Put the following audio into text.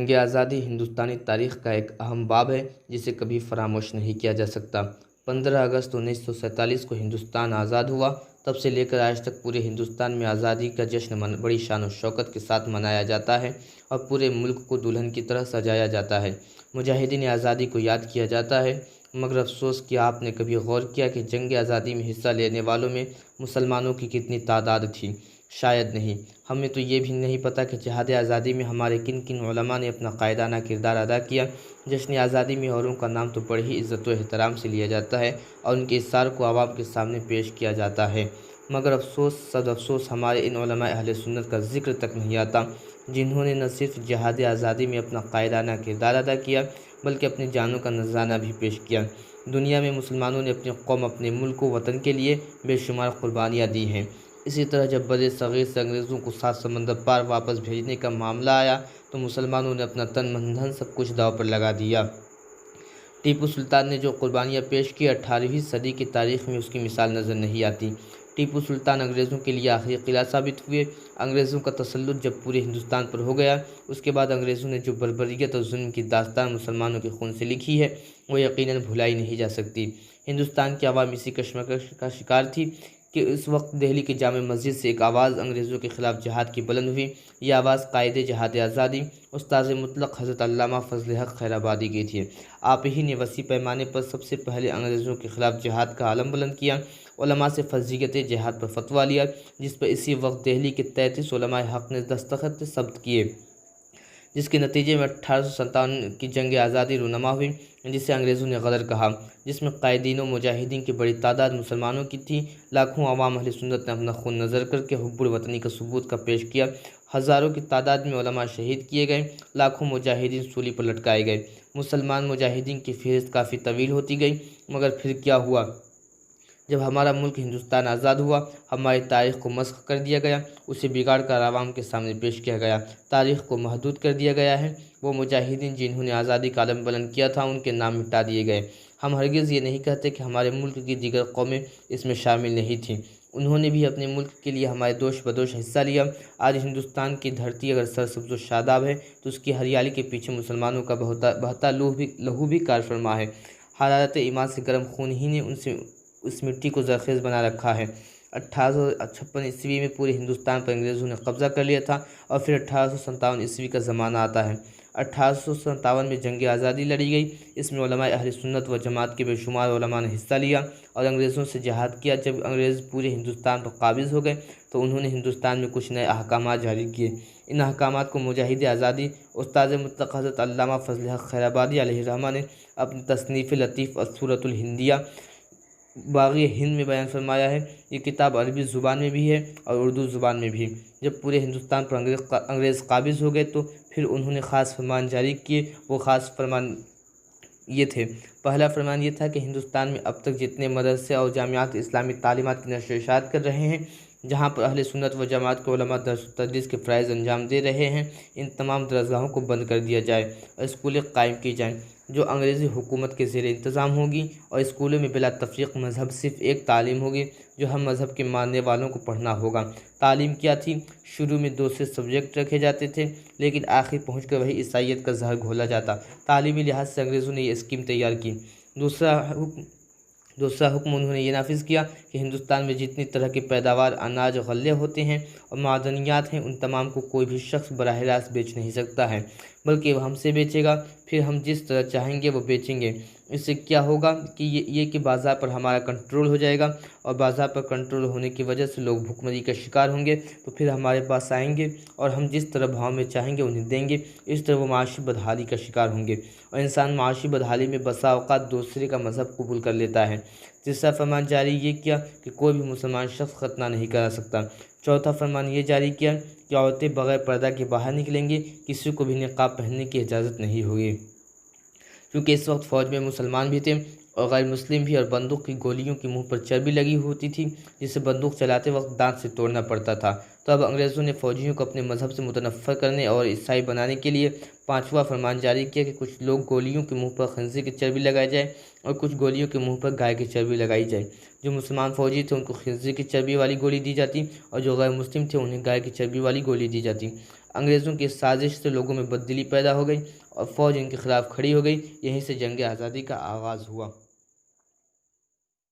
جنگ آزادی ہندوستانی تاریخ کا ایک اہم باب ہے جسے کبھی فراموش نہیں کیا جا سکتا۔ 15 اگست 1947 کو ہندوستان آزاد ہوا۔ تب سے لے کر آج تک پورے ہندوستان میں آزادی کا جشن بڑی شان و شوکت کے ساتھ منایا جاتا ہے اور پورے ملک کو دلہن کی طرح سجایا جاتا ہے۔ مجاہدین آزادی کو یاد کیا جاتا ہے، مگر افسوس کہ آپ نے کبھی غور کیا کہ جنگ آزادی میں حصہ لینے والوں میں مسلمانوں کی کتنی تعداد تھی؟ شاید نہیں۔ ہمیں تو یہ بھی نہیں پتہ کہ جہاد آزادی میں ہمارے کن کن علماء نے اپنا قائدانہ کردار ادا کیا۔ جشن آزادی میں اوروں کا نام تو بڑی ہی عزت و احترام سے لیا جاتا ہے اور ان کے اثار کو عوام کے سامنے پیش کیا جاتا ہے، مگر افسوس صد افسوس ہمارے ان علماء اہل سنت کا ذکر تک نہیں آتا، جنہوں نے نہ صرف جہاد آزادی میں اپنا قائدانہ کردار ادا کیا بلکہ اپنی جانوں کا نذرانہ بھی پیش کیا۔ دنیا میں مسلمانوں نے اپنی قوم، اپنے ملک و وطن کے لیے بے شمار قربانیاں دی ہیں۔ اسی طرح جب بر صغیر سے انگریزوں کو 7 سمندر پار واپس بھیجنے کا معاملہ آیا تو مسلمانوں نے اپنا تن من دھن سب کچھ داؤ پر لگا دیا۔ ٹیپو سلطان نے جو قربانیاں پیش کی، 18ویں صدی کی تاریخ میں اس کی مثال نظر نہیں آتی۔ ٹیپو سلطان انگریزوں کے لیے آخری قلعہ ثابت ہوئے۔ انگریزوں کا تسلط جب پورے ہندوستان پر ہو گیا، اس کے بعد انگریزوں نے جو بربریت اور ظلم کی داستان مسلمانوں کے خون سے لکھی ہے وہ یقیناً بھلائی نہیں جا سکتی۔ ہندوستان کی عوام اسی کشمکش کا شکار تھی کہ اس وقت دہلی کی جامع مسجد سے ایک آواز انگریزوں کے خلاف جہاد کی بلند ہوئی۔ یہ آواز قائد جہاد آزادی استاذ مطلق حضرت علامہ فضل حق خیر آبادی کی تھی۔ آپ ہی نے وسیع پیمانے پر سب سے پہلے انگریزوں کے خلاف جہاد کا علم بلند کیا، علماء سے فرضیت جہاد پر فتویٰ لیا، جس پر اسی وقت دہلی کے 33 علماء حق نے دستخط ثبت کیے، جس کے نتیجے میں 1857 کی جنگ آزادی رونما ہوئی، جسے انگریزوں نے غدر کہا، جس میں قائدین و مجاہدین کی بڑی تعداد مسلمانوں کی تھی۔ لاکھوں عوام اہل سنت نے اپنا خون نظر کر کے حب الوطنی کا ثبوت کا پیش کیا۔ ہزاروں کی تعداد میں علماء شہید کیے گئے، لاکھوں مجاہدین سولی پر لٹکائے گئے۔ مسلمان مجاہدین کی فہرست کافی طویل ہوتی گئی، مگر پھر کیا ہوا؟ جب ہمارا ملک ہندوستان آزاد ہوا، ہماری تاریخ کو مسخ کر دیا گیا، اسے بگاڑ کر عوام کے سامنے پیش کیا گیا، تاریخ کو محدود کر دیا گیا ہے۔ وہ مجاہدین جنہوں نے آزادی کا علم بلند کیا تھا، ان کے نام مٹا دیے گئے۔ ہم ہرگز یہ نہیں کہتے کہ ہمارے ملک کی دیگر قومیں اس میں شامل نہیں تھیں، انہوں نے بھی اپنے ملک کے لیے ہمارے دوش بدوش حصہ لیا۔ آج ہندوستان کی دھرتی اگر سرسبز و شاداب ہے تو اس کی ہریالی کے پیچھے مسلمانوں کا بہتا لہو بھی کار فرما ہے۔ حرارت ایمان سے گرم خون ہی نے اس مٹی کو زرخیز بنا رکھا ہے۔ 1856 عیسوی میں پورے ہندوستان پر انگریزوں نے قبضہ کر لیا تھا اور پھر 1857 عیسوی کا زمانہ آتا ہے۔ 1857 میں جنگ آزادی لڑی گئی، اس میں علماء اہل سنت و جماعت کے بے شمار علماء نے حصہ لیا اور انگریزوں سے جہاد کیا۔ جب انگریز پورے ہندوستان پر قابض ہو گئے تو انہوں نے ہندوستان میں کچھ نئے احکامات جاری کیے۔ ان احکامات کو مجاہد آزادی استاذ مطلق حضرت علامہ فضل حق خیر آبادی علیہ الرحمہ نے اپنی تصنیف لطیف الصورۃ الہندیہ باغی ہند میں بیان فرمایا ہے۔ یہ کتاب عربی زبان میں بھی ہے اور اردو زبان میں بھی۔ جب پورے ہندوستان پر انگریز قابض ہو گئے تو پھر انہوں نے خاص فرمان جاری کیے۔ وہ خاص فرمان یہ تھے: پہلا فرمان یہ تھا کہ ہندوستان میں اب تک جتنے مدرسے اور جامعات اسلامی تعلیمات کی نشر و اشاعت کر رہے ہیں، جہاں پر اہل سنت و جماعت کے علماء درس و تدریس کے فرائض انجام دے رہے ہیں، ان تمام درسگاہوں کو بند کر دیا جائے اور اسکولیں قائم کی جائیں جو انگریزی حکومت کے زیر انتظام ہوگی، اور اسکولوں میں بلا تفریق مذہب صرف ایک تعلیم ہوگی جو ہم مذہب کے ماننے والوں کو پڑھنا ہوگا۔ تعلیم کیا تھی؟ شروع میں 2 سے سبجیکٹ رکھے جاتے تھے، لیکن آخر پہنچ کر وہی عیسائیت کا زہر گھولا جاتا۔ تعلیمی لحاظ سے انگریزوں نے یہ اسکیم تیار کی۔ دوسرا حکم انہوں نے یہ نافذ کیا کہ ہندوستان میں جتنی طرح کی پیداوار، اناج، غلے ہوتے ہیں اور معدنیات ہیں، ان تمام کو کوئی بھی شخص براہ راست بیچ نہیں سکتا ہے، بلکہ وہ ہم سے بیچے گا، پھر ہم جس طرح چاہیں گے وہ بیچیں گے۔ اس سے کیا ہوگا کہ یہ کہ بازار پر ہمارا کنٹرول ہو جائے گا، اور بازار پر کنٹرول ہونے کی وجہ سے لوگ بھوکمری کا شکار ہوں گے تو پھر ہمارے پاس آئیں گے اور ہم جس طرح بھاؤ میں چاہیں گے انہیں دیں گے۔ اس طرح وہ معاشی بدحالی کا شکار ہوں گے، اور انسان معاشی بدحالی میں بسا اوقات دوسرے کا مذہب قبول کر لیتا ہے۔ تیسرا فرمان جاری یہ کیا کہ کوئی بھی مسلمان شخص ختنہ نہیں کرا سکتا۔ چوتھا فرمان یہ جاری کیا کہ عورتیں بغیر پردہ کے باہر نکلیں گی، کسی کو بھی نقاب پہننے کی اجازت نہیں ہوگی۔ کیونکہ اس وقت فوج میں مسلمان بھی تھے اور غیر مسلم بھی، اور بندوق کی گولیوں کی منہ پر چربی لگی ہوتی تھی جسے بندوق چلاتے وقت دانت سے توڑنا پڑتا تھا۔ تو اب انگریزوں نے فوجیوں کو اپنے مذہب سے متنفر کرنے اور عیسائی بنانے کے لیے 5واں فرمان جاری کیا کہ کچھ لوگ گولیوں کے منہ پر خنزیر کی چربی لگائی جائے اور کچھ گولیوں کے منہ پر گائے کی چربی لگائی جائے۔ جو مسلمان فوجی تھے ان کو خنزیر کی چربی والی گولی دی جاتی اور جو غیر مسلم تھے انہیں گائے کی چربی والی گولی دی جاتی۔ انگریزوں کی سازش سے لوگوں میں بددلی پیدا ہو گئی اور فوج ان کے خلاف کھڑی ہو گئی۔ یہیں سے جنگ آزادی کا آغاز ہوا۔